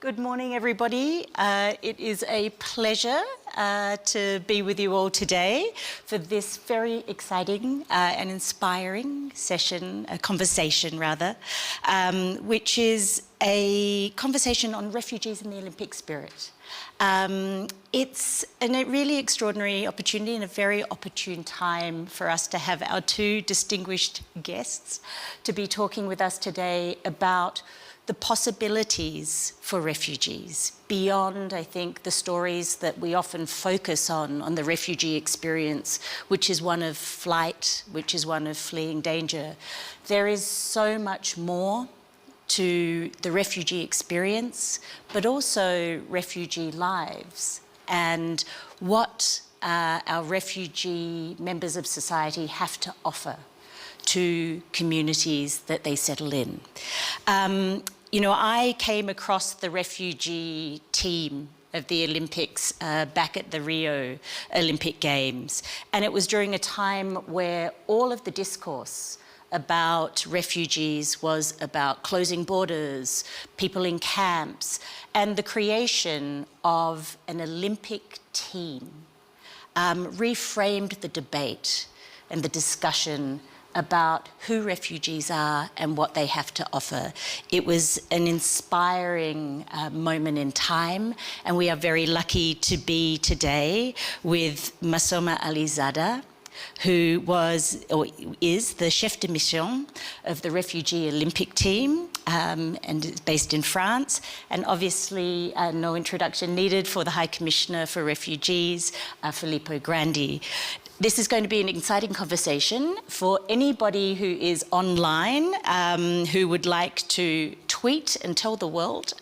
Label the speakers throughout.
Speaker 1: Good morning, everybody. It is a pleasure to be with you all today for this very exciting and inspiring session, a conversation rather, which is a conversation on refugees in the Olympic spirit. It's a really extraordinary opportunity and a very opportune time for us to have our two distinguished guests to be talking with us today about the possibilities for refugees beyond, I think, the stories that we often focus on the refugee experience, which is one of flight, which is one of fleeing danger. There is so much more to the refugee experience, but also refugee lives and what our refugee members of society have to offer to communities that they settle in. You know, I came across the refugee team of the Olympics back at the Rio Olympic Games, and it was during a time where all of the discourse about refugees was about closing borders, people in camps, and the creation of an Olympic team reframed the debate and the discussion about who refugees are and what they have to offer. It was an inspiring moment in time, and we are very lucky to be today with Masoma Alizada, who was or is the chef de mission of the Refugee Olympic team and is based in France. And obviously, no introduction needed for the High Commissioner for Refugees, Filippo Grandi. This is going to be an exciting conversation for anybody who is online, who would like to tweet and tell the world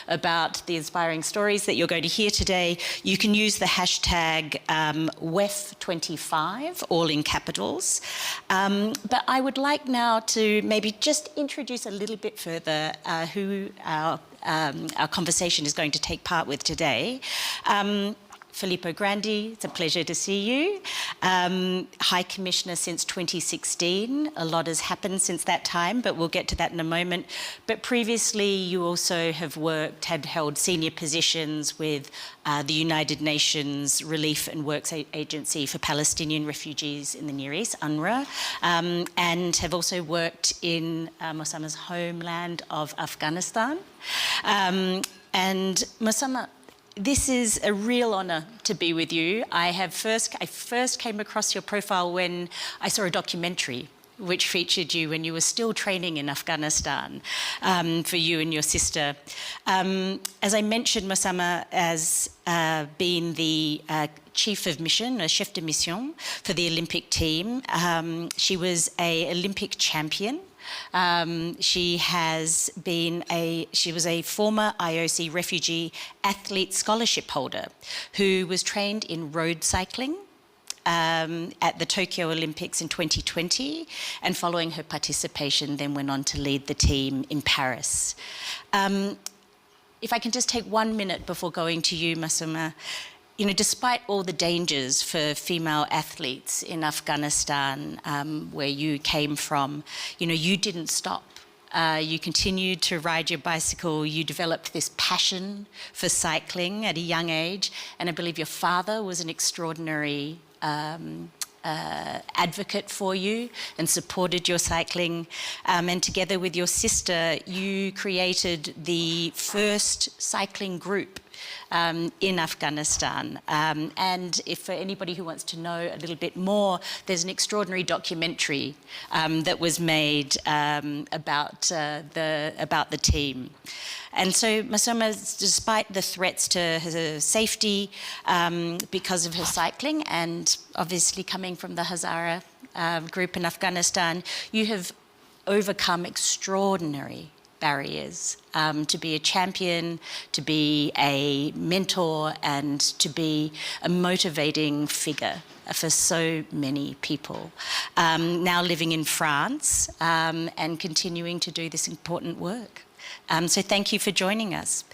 Speaker 1: about the inspiring stories that you're going to hear today. You can use the hashtag WEF25, all in capitals. But I would like now to maybe just introduce a little bit further who our conversation is going to take part with today. Filippo Grandi, it's a pleasure to see you. High Commissioner since 2016. A lot has happened since that time, but we'll get to that in a moment. But previously, you also have had held senior positions with the United Nations Relief and Works Agency for Palestinian Refugees in the Near East, UNRWA, and have also worked in Mosamma's homeland of Afghanistan. And Mosamma, this is a real honour to be with you. I first came across your profile when I saw a documentary which featured you when you were still training in Afghanistan for you and your sister. As I mentioned, Mosamma has been the chief of mission, a chef de mission for the Olympic team. She was an Olympic champion. She was a former IOC refugee athlete scholarship holder who was trained in road cycling at the Tokyo Olympics in 2020, and following her participation then went on to lead the team in Paris. If I can just take 1 minute before going to you, Masoma. You know, despite all the dangers for female athletes in Afghanistan, where you came from, you know, you didn't stop. You continued to ride your bicycle. You developed this passion for cycling at a young age. And I believe your father was an extraordinary advocate for you and supported your cycling. And together with your sister, you created the first cycling group in Afghanistan. And if for anybody who wants to know a little bit more, there's an extraordinary documentary that was made about the team. And so Masoma, despite the threats to her safety because of her cycling and obviously coming from the Hazara group in Afghanistan, you have overcome extraordinary barriers to be a champion, to be a mentor, and to be a motivating figure for so many people. Now living in France and continuing to do this important work. So thank you for joining us.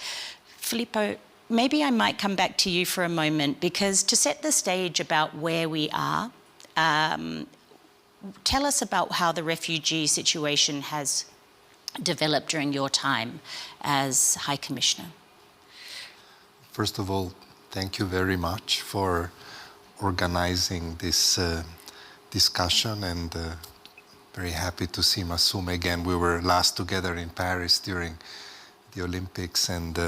Speaker 1: Filippo, maybe I might come back to you for a moment, because to set the stage about where we are, tell us about how the refugee situation has developed during your time as High Commissioner?
Speaker 2: First of all, thank you very much for organizing this discussion, and very happy to see Massouma again. We were last together in Paris during the Olympics, and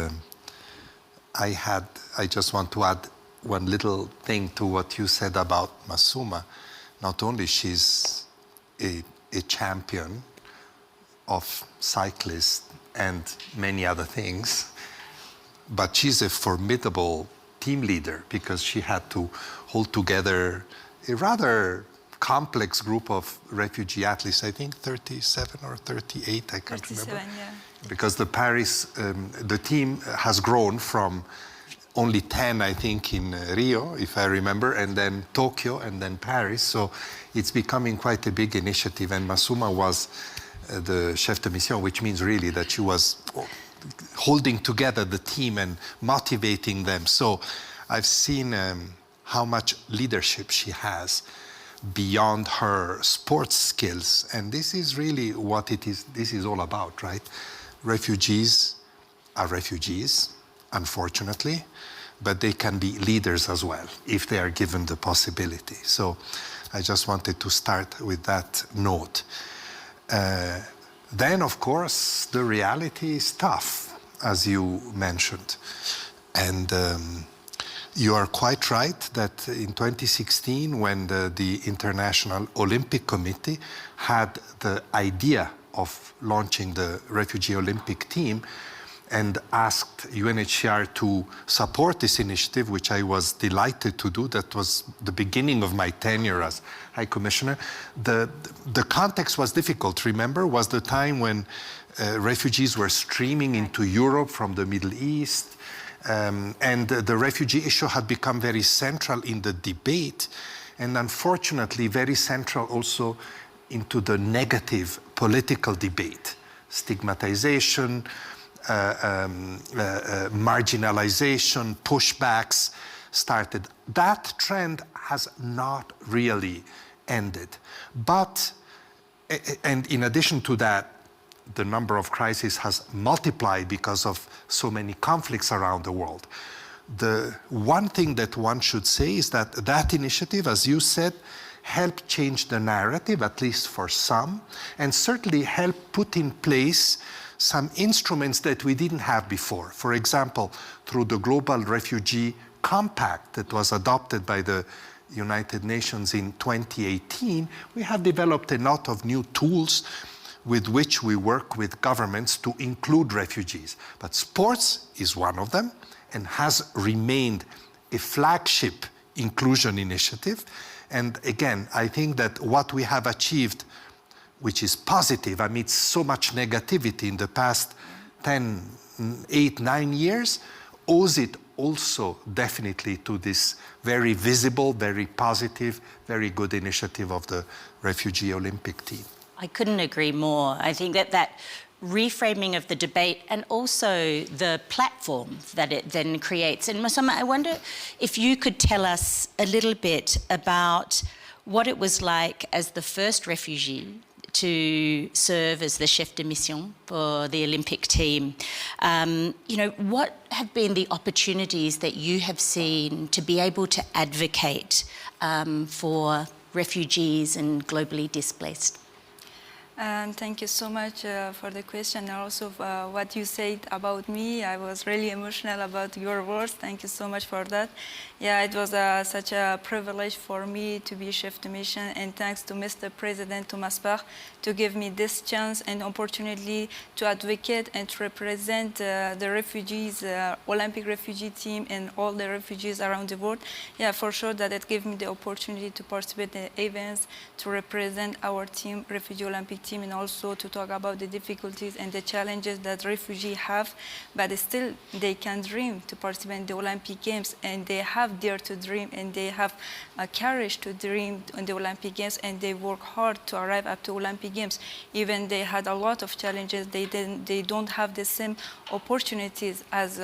Speaker 2: I just want to add one little thing to what you said about Massouma. Not only she's a champion of cyclists and many other things, but she's a formidable team leader, because she had to hold together a rather complex group of refugee athletes. I think 37 or 38, I can't remember.
Speaker 3: Yeah.
Speaker 2: Because the Paris, the team has grown from only 10, I think, in Rio, if I remember, and then Tokyo, and then Paris. So it's becoming quite a big initiative. And Massouma was the chef de mission, which means really that she was holding together the team and motivating them. So I've seen how much leadership she has beyond her sports skills. And this is really what this is all about, right? Refugees are refugees, unfortunately, but they can be leaders as well if they are given the possibility. So I just wanted to start with that note. Then, of course, the reality is tough, as you mentioned. And you are quite right that in 2016, when the International Olympic Committee had the idea of launching the Refugee Olympic team and asked UNHCR to support this initiative, which I was delighted to do. That was the beginning of my tenure as High Commissioner. The context was difficult, remember, was the time when refugees were streaming into Europe from the Middle East, and the refugee issue had become very central in the debate, and unfortunately very central also into the negative political debate. Stigmatization, marginalization, pushbacks started. That trend has not really ended. But, and in addition to that, the number of crises has multiplied because of so many conflicts around the world. The one thing that one should say is that that initiative, as you said, helped change the narrative, at least for some, and certainly helped put in place some instruments that we didn't have before. For example, through the Global Refugee Compact that was adopted by the United Nations in 2018, we have developed a lot of new tools with which we work with governments to include refugees. But sports is one of them and has remained a flagship inclusion initiative. And again, I think that what we have achieved, which is positive amidst so much negativity in the past 10, 8, 9 years, owes it also definitely to this very visible, very positive, very good initiative of the Refugee Olympic team.
Speaker 1: I couldn't agree more. I think that reframing of the debate and also the platform that it then creates. And Massouma, I wonder if you could tell us a little bit about what it was like as the first refugee to serve as the chef de mission for the Olympic team. You know, what have been the opportunities that you have seen to be able to advocate for refugees and globally displaced?
Speaker 3: Thank you so much for the question, and also what you said about me. I was really emotional about your words. Thank you so much for that. Yeah, it was such a privilege for me to be chef de mission, and thanks to Mr. President Thomas Bach to give me this chance and opportunity to advocate and to represent the refugees, Olympic refugee team, and all the refugees around the world. Yeah, for sure that it gave me the opportunity to participate in the events, to represent our team, Refugee Olympic team, and also to talk about the difficulties and the challenges that refugees have, but still they can dream to participate in the Olympic Games, and they have dare to dream, and they have courage to dream in the Olympic Games, and they work hard to arrive up to Olympic Games. Even they had a lot of challenges. They don't have the same opportunities as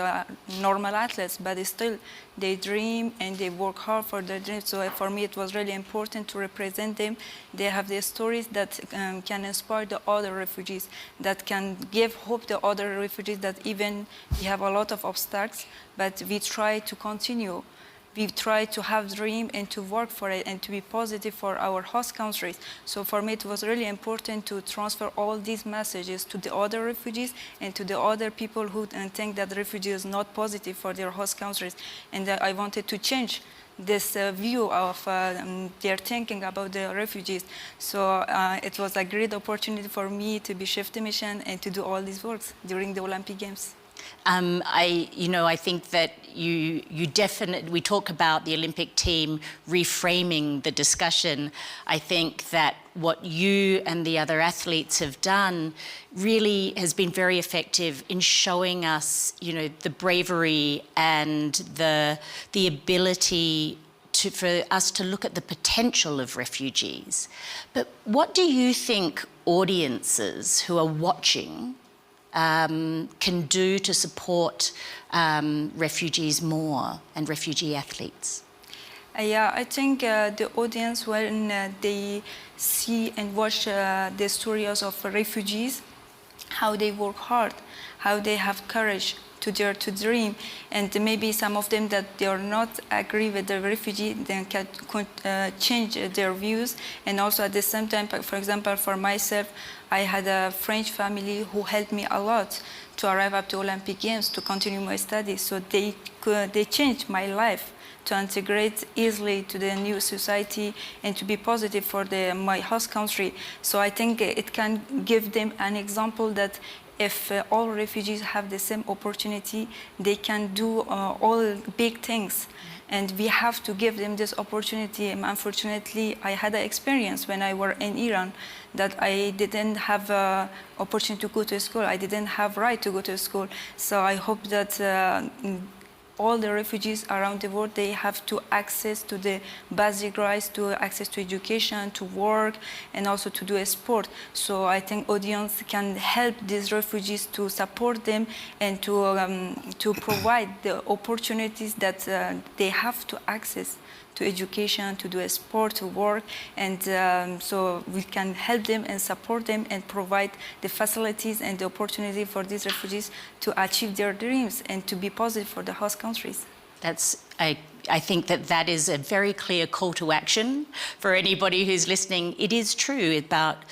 Speaker 3: normal athletes, but still they dream and they work hard for their dreams. So for me, it was really important to represent them. They have their stories that can inspire the other refugees, that can give hope to other refugees that even we have a lot of obstacles, but we try to continue. We try to have dream and to work for it and to be positive for our host countries. So for me, it was really important to transfer all these messages to the other refugees and to the other people who think that refugee is not positive for their host countries. And I wanted to change this view of their thinking about the refugees. So it was a great opportunity for me to be chef de mission and to do all these works during the Olympic Games.
Speaker 1: I think that you definitely, we talk about the Olympic team reframing the discussion. I think that what you and the other athletes have done really has been very effective in showing us, the bravery and the ability for us to look at the potential of refugees. But what do you think audiences who are watching can do to support refugees more and refugee athletes?
Speaker 3: Yeah, I think the audience, when they see and watch the stories of refugees, how they work hard, how they have courage to dare to dream, and maybe some of them that they are not agree with the refugee, then can change their views. And also at the same time, for example, for myself, I had a French family who helped me a lot to arrive up to Olympic Games, to continue my studies. So they changed my life to integrate easily to the new society and to be positive for my host country. So I think it can give them an example that if all refugees have the same opportunity, they can do all big things. And we have to give them this opportunity. And unfortunately, I had an experience when I was in Iran that I didn't have an opportunity to go to school. I didn't have right to go to school. So I hope that all the refugees around the world, they have to access to the basic rights, to access to education, to work, and also to do a sport. So I think audience can help these refugees to support them and to provide the opportunities that they have to access to education, to do a sport, to work, and so we can help them and support them and provide the facilities and the opportunity for these refugees to achieve their dreams and to be positive for the host countries.
Speaker 1: I think that is a very clear call to action for anybody who's listening. It is true about,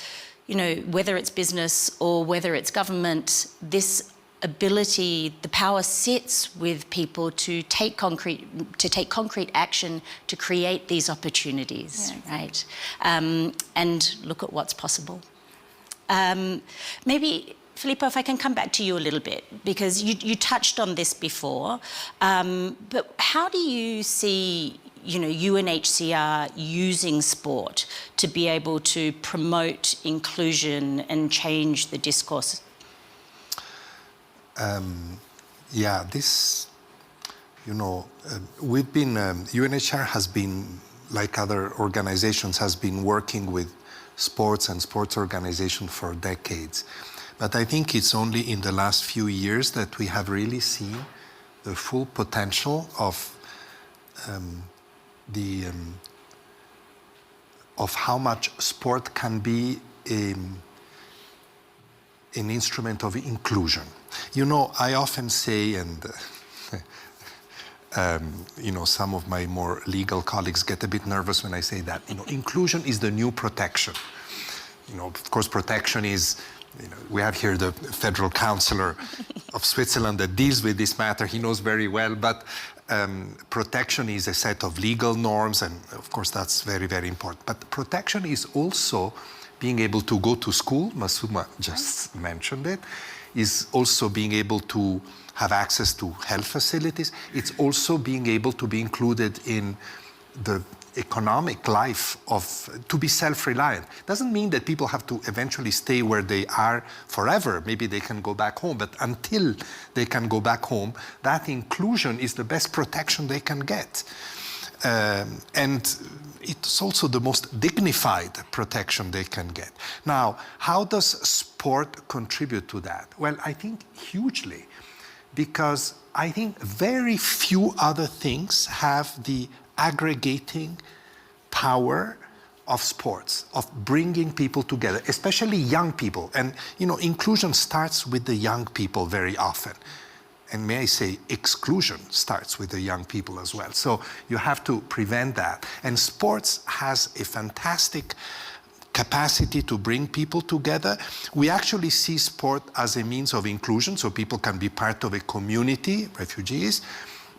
Speaker 1: whether it's business or whether it's government, this ability, the power sits with people to take concrete action to create these opportunities, right? And look at what's possible. Maybe, Filippo, if I can come back to you a little bit, because you touched on this before, but how do you see UNHCR using sport to be able to promote inclusion and change the discourse?
Speaker 2: We've been, UNHCR has been, like other organizations, has been working with sports and sports organizations for decades. But I think it's only in the last few years that we have really seen the full potential of how much sport can be an instrument of inclusion. I often say, and some of my more legal colleagues get a bit nervous when I say that, inclusion is the new protection. Of course, protection is, we have here the federal counselor of Switzerland that deals with this matter. He knows very well, but protection is a set of legal norms, and of course that's very, very important. But protection is also being able to go to school. Masuma just mentioned it. Is also being able to have access to health facilities. It's also being able to be included in the economic life to be self-reliant. Doesn't mean that people have to eventually stay where they are forever. Maybe they can go back home, but until they can go back home, that inclusion is the best protection they can get. And it's also the most dignified protection they can get. Now, how does sport contribute to that? Well, I think hugely, because I think very few other things have the aggregating power of sports, of bringing people together, especially young people. And, inclusion starts with the young people very often. And may I say, exclusion starts with the young people as well. So you have to prevent that. And sports has a fantastic capacity to bring people together. We actually see sport as a means of inclusion, so people can be part of a community, refugees,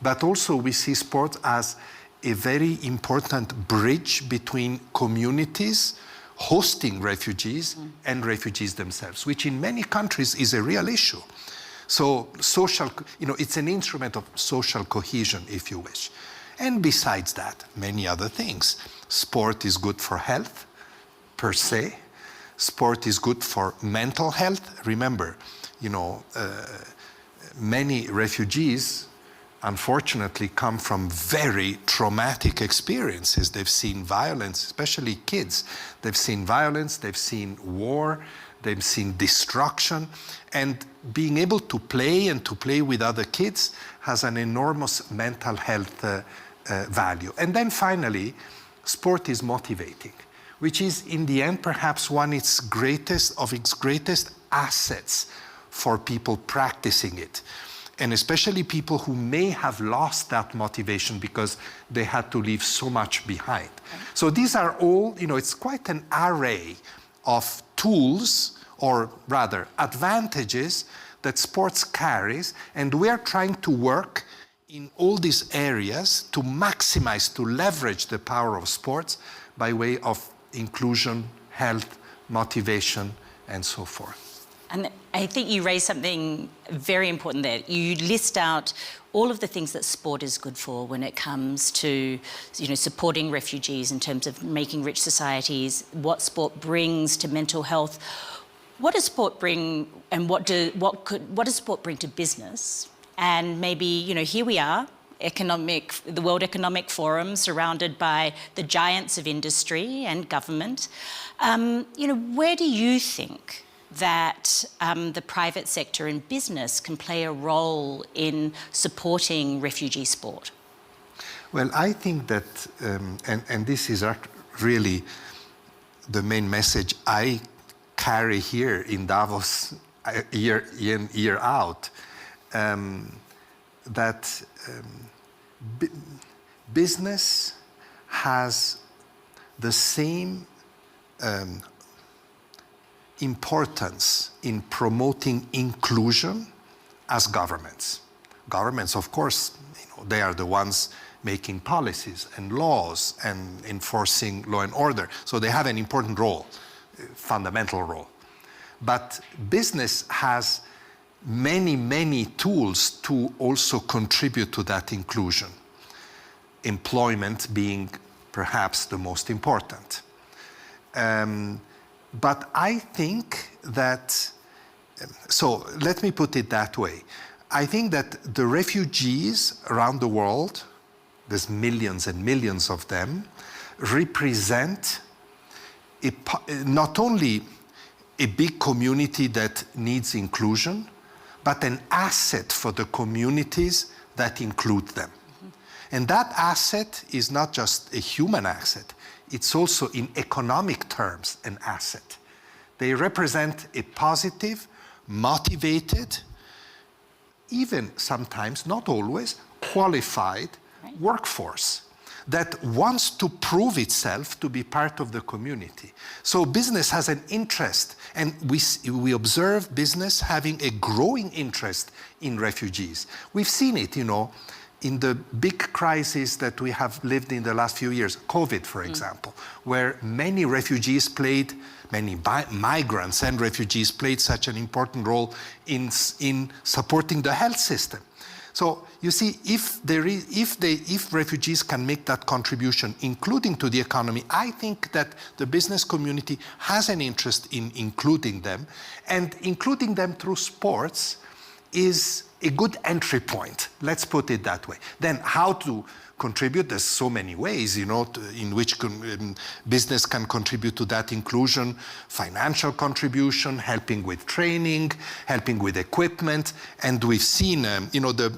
Speaker 2: but also we see sport as a very important bridge between communities hosting refugees and refugees themselves, which in many countries is a real issue. So social, it's an instrument of social cohesion, if you wish. And besides that, many other things. Sport is good for health, per se. Sport is good for mental health. Remember, many refugees, unfortunately, come from very traumatic experiences. They've seen violence, especially kids. They've seen violence, they've seen war, they've seen destruction. And being able to play and to play with other kids has an enormous mental health value. And then finally, sport is motivating, which is in the end perhaps one of its greatest assets for people practicing it. And especially people who may have lost that motivation because they had to leave so much behind. So these are all, it's quite an array of tools, or rather advantages, that sports carries, and we are trying to work in all these areas to maximize, to leverage the power of sports by way of inclusion, health, motivation, and so forth.
Speaker 1: And I think you raised something very important there. You list out all of the things that sport is good for when it comes to, supporting refugees in terms of making rich societies, what sport brings to mental health. What does sport bring, and what does sport bring to business? And maybe, here we are, the World Economic Forum, surrounded by the giants of industry and government. Where do you think that the private sector and business can play a role in supporting refugee sport?
Speaker 2: Well, I think that, and this is really the main message I carry here in Davos year in, year out, that business has the same importance in promoting inclusion as governments. Governments, of course, they are the ones making policies and laws and enforcing law and order. So they have an important role, fundamental role. But business has many, many tools to also contribute to that inclusion. Employment being perhaps the most important. But I think that, so let me put it that way. I think that the refugees around the world, there's millions and millions of them, represent not only a big community that needs inclusion, but an asset for the communities that include them. And that asset is not just a human asset, it's also in economic terms an asset. They represent a positive, motivated, even sometimes, not always, qualified workforce that wants to prove itself to be part of the community. So business has an interest, and we observe business having a growing interest in refugees. We've seen it, in the big crisis that we have lived in the last few years, COVID, for example, where many refugees played, many migrants and refugees played such an important role in supporting the health system. So you see, if refugees can make that contribution, including to the economy, I think that the business community has an interest in including them, and including them through sports is a good entry point. Let's put it that way. Then how to contribute? There's so many ways, in which business can contribute to that inclusion: financial contribution, helping with training, helping with equipment. And we've seen, the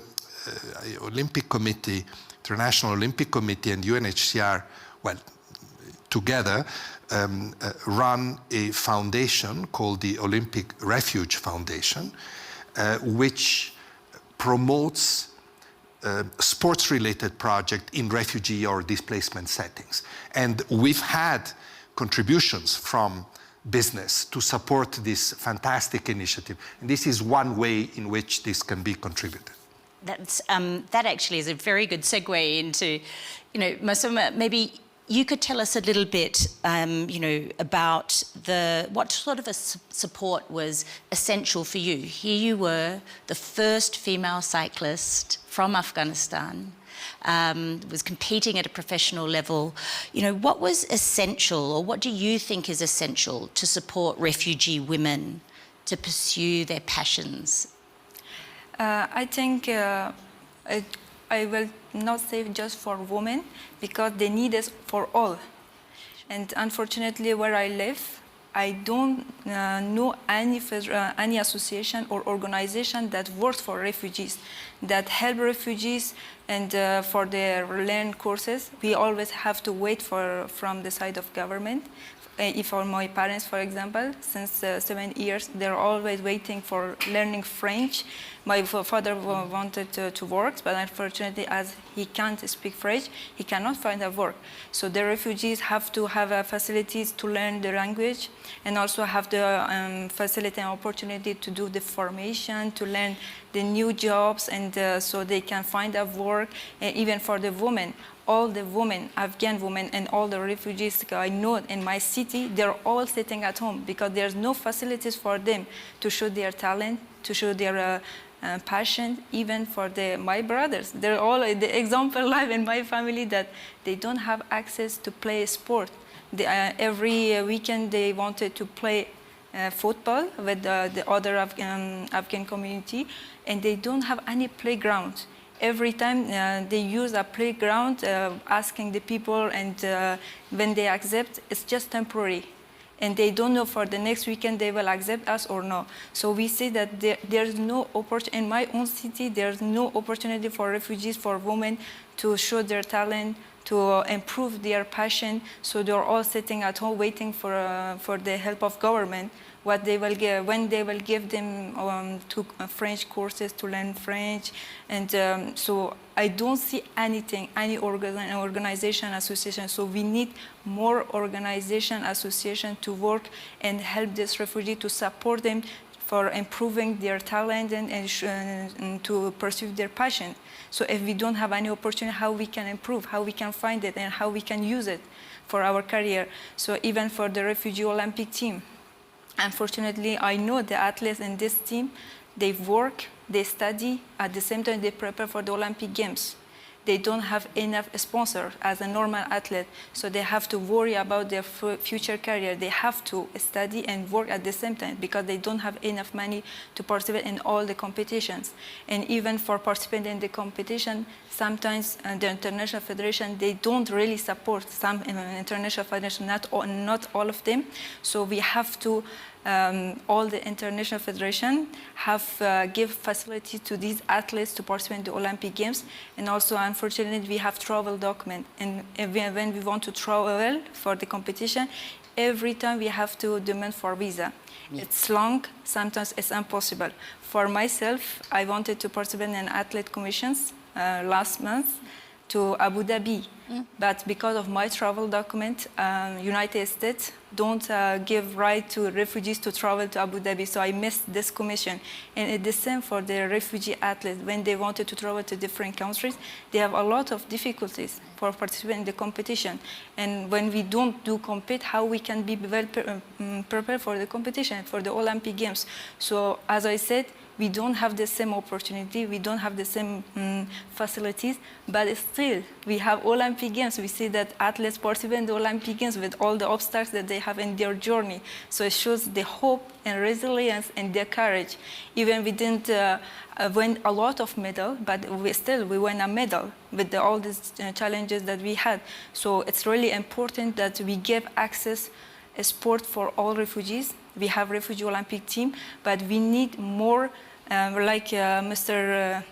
Speaker 2: Olympic Committee, International Olympic Committee and UNHCR, well, together run a foundation called the Olympic Refuge Foundation, which promotes sports-related projects in refugee or displacement settings. And we've had contributions from business to support this fantastic initiative. And this is one way in which this can be contributed.
Speaker 1: That actually is a very good segue into, Masoma, maybe you could tell us a little bit, about what sort of a support was essential for you. Here you were, the first female cyclist from Afghanistan, was competing at a professional level. What was essential, or what do you think is essential to support refugee women to pursue their passions?
Speaker 3: I think I will not say just for women, because the need is for all. And unfortunately, where I live, I don't know any association or organization that works for refugees, that help refugees and for their learn courses. We always have to wait from the side of government. If for my parents, for example, since 7 years, they're always waiting for learning French. My father wanted to work, but unfortunately, as he can't speak French, he cannot find a work. So the refugees have to have facilities to learn the language, and also have the facility and opportunity to do the formation, to learn the new jobs, and so they can find a work. And even for the women, all the women, Afghan women, and all the refugees I know in my city, they're all sitting at home because there's no facilities for them to show their talent, to show their passion. Even for my brothers, they're all the example live in my family that they don't have access to play sport. Every weekend they wanted to play football with the other Afghan community, and they don't have any playground. Every time they use a playground, asking the people, and when they accept, it's just temporary. And they don't know for the next weekend they will accept us or no. So we see that there's no opportunity. In my own city, there's no opportunity for refugees, for women to show their talent, to improve their passion. So they're all sitting at home waiting for the help of government. What they will give, when they will give them French courses to learn French. And so I don't see anything, any organization, association. So we need more organization, association to work and help this refugee, to support them for improving their talent and to pursue their passion. So if we don't have any opportunity, how we can improve, how we can find it, and how we can use it for our career. So even for the refugee Olympic team, unfortunately, I know the athletes in this team, they work, they study, at the same time they prepare for the Olympic Games. They don't have enough sponsors as a normal athlete, so they have to worry about their future career. They have to study and work at the same time because they don't have enough money to participate in all the competitions. And even for participating in the competition, sometimes the international federation, they don't really support some international federation, not all of them. So we have to all the international federation have give facility to these athletes to participate in the Olympic Games. And also, unfortunately, we have travel document. And when we want to travel for the competition, every time we have to demand for visa. Yeah. It's long, sometimes it's impossible. For myself, I wanted to participate in athlete commissions last month to Abu Dhabi. But because of my travel document, United States don't give right to refugees to travel to Abu Dhabi, so I missed this commission. And it's the same for the refugee athletes. When they wanted to travel to different countries, they have a lot of difficulties for participating in the competition. And when we don't compete, how we can be well prepared for the competition, for the Olympic Games? So as I said, we don't have the same opportunity, we don't have the same facilities, but still, we have Olympic Games. We see that athletes participate in the Olympic Games with all the obstacles that they have in their journey. So it shows the hope and resilience and their courage. Even we didn't win a lot of medals, but we won a medal with all these challenges that we had. So it's really important that we give access sport for all refugees. We have refugee Olympic team, but we need more Mr.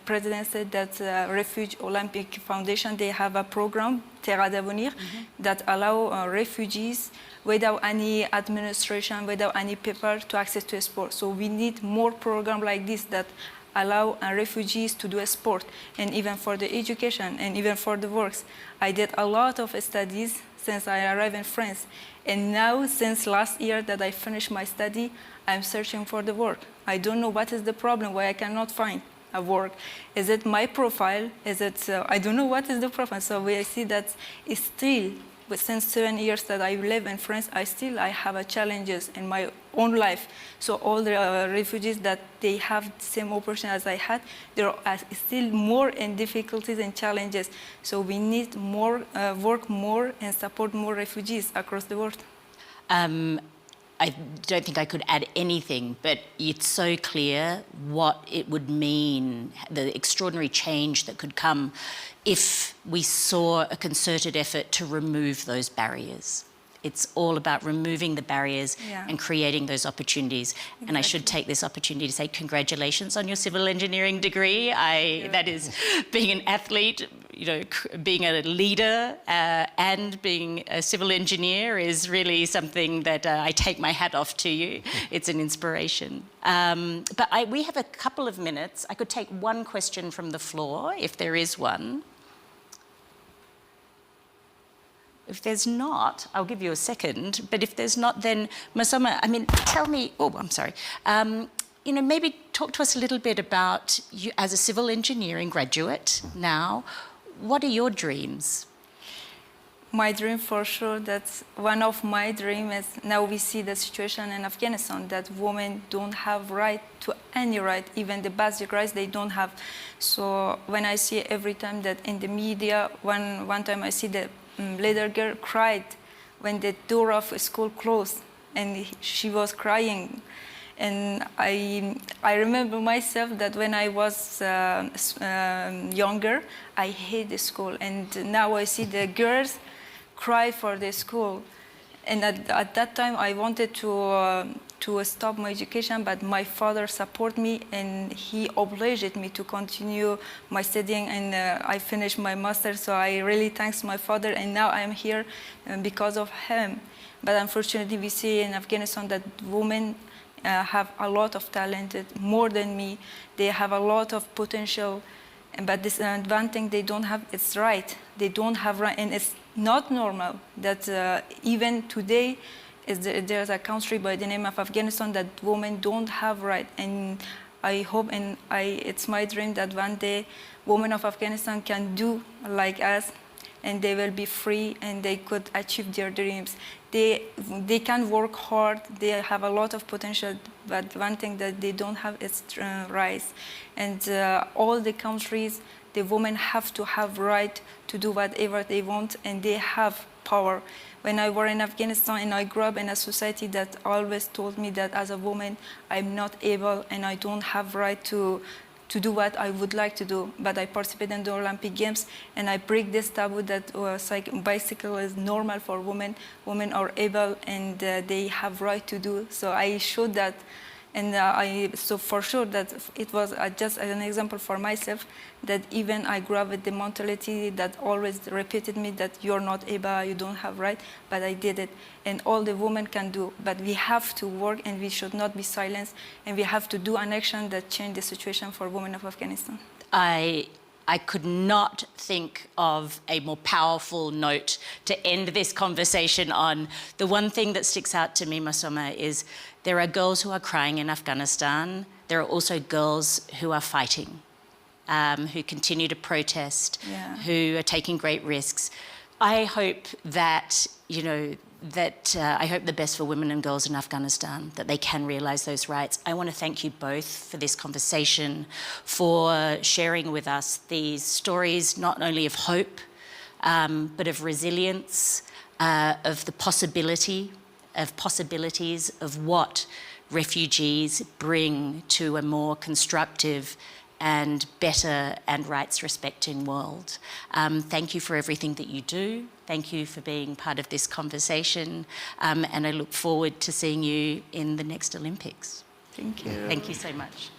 Speaker 3: President said that Refuge Olympic Foundation, they have a program, Terra d'Avenir, that allow refugees without any administration, without any paper to access to a sport. So we need more programs like this that allow refugees to do a sport, and even for the education and even for the works. I did a lot of studies since I arrived in France. And now, since last year that I finished my study, I'm searching for the work. I don't know what is the problem, why I cannot find a work. Is it my profile? Is it, I don't know what is the profile. So we see that it's still, but since 7 years that I live in France, I have challenges in my own life. So all the refugees that they have the same opportunity as I had, there are still more in difficulties and challenges. So we need more, work more and support more refugees across the world.
Speaker 1: I don't think I could add anything, but it's so clear what it would mean, the extraordinary change that could come if we saw a concerted effort to remove those barriers. It's all about removing the barriers and creating those opportunities. Exactly. And I should take this opportunity to say congratulations on your civil engineering degree. That is, being an athlete, you know, being a leader and being a civil engineer is really something that I take my hat off to you. It's an inspiration. But we have a couple of minutes. I could take one question from the floor, if there is one. If there's not, I'll give you a second, but if there's not, then Masoma, I mean, tell me, I'm sorry. You know, maybe talk to us a little bit about you as a civil engineering graduate now. What are your dreams?
Speaker 3: My dream, for sure, that's one of my dreams is now we see the situation in Afghanistan that women don't have right to any right, even the basic rights they don't have. So when I see every time that in the media, one time I see the little girl cried when the door of school closed, and she was crying. And I remember myself that when I was younger, I hated school, and now I see the girls cry for the school. And at that time, I wanted to stop my education, but my father supported me, and he obliged me to continue my studying, and I finished my master's. So I really thanks my father, and now I'm here because of him. But unfortunately, we see in Afghanistan that women have a lot of talent, more than me. They have a lot of potential, but this one thing they don't have, it's right. They don't have right, and it's not normal that even today, there's a country by the name of Afghanistan that women don't have right. And I hope, and it's my dream that one day women of Afghanistan can do like us, and they will be free, and they could achieve their dreams. They can work hard, they have a lot of potential, but one thing that they don't have is rights. And all the countries, the women have to have right to do whatever they want, and they have power. When I was in Afghanistan and I grew up in a society that always told me that as a woman, I'm not able and I don't have right to do what I would like to do. But I participated in the Olympic Games, and I break this taboo that bicycle is normal for women. Women are able and they have right to do. So I showed that. And so for sure that it was just an example for myself that even I grew up with the mentality that always repeated me that you're not able, you don't have right, but I did it. And all the women can do, but we have to work and we should not be silenced, and we have to do an action that change the situation for women of Afghanistan.
Speaker 1: I could not think of a more powerful note to end this conversation on. The one thing that sticks out to me, Masoma, is there are girls who are crying in Afghanistan. There are also girls who are fighting, who continue to protest, who are taking great risks. I hope that, I hope the best for women and girls in Afghanistan, that they can realise those rights. I want to thank you both for this conversation, for sharing with us these stories not only of hope, but of resilience, of the possibilities of what refugees bring to a more constructive and better and rights-respecting world. Thank you for everything that you do. Thank you for being part of this conversation. And I look forward to seeing you in the next Olympics.
Speaker 3: Thank you.
Speaker 1: Thank you so much.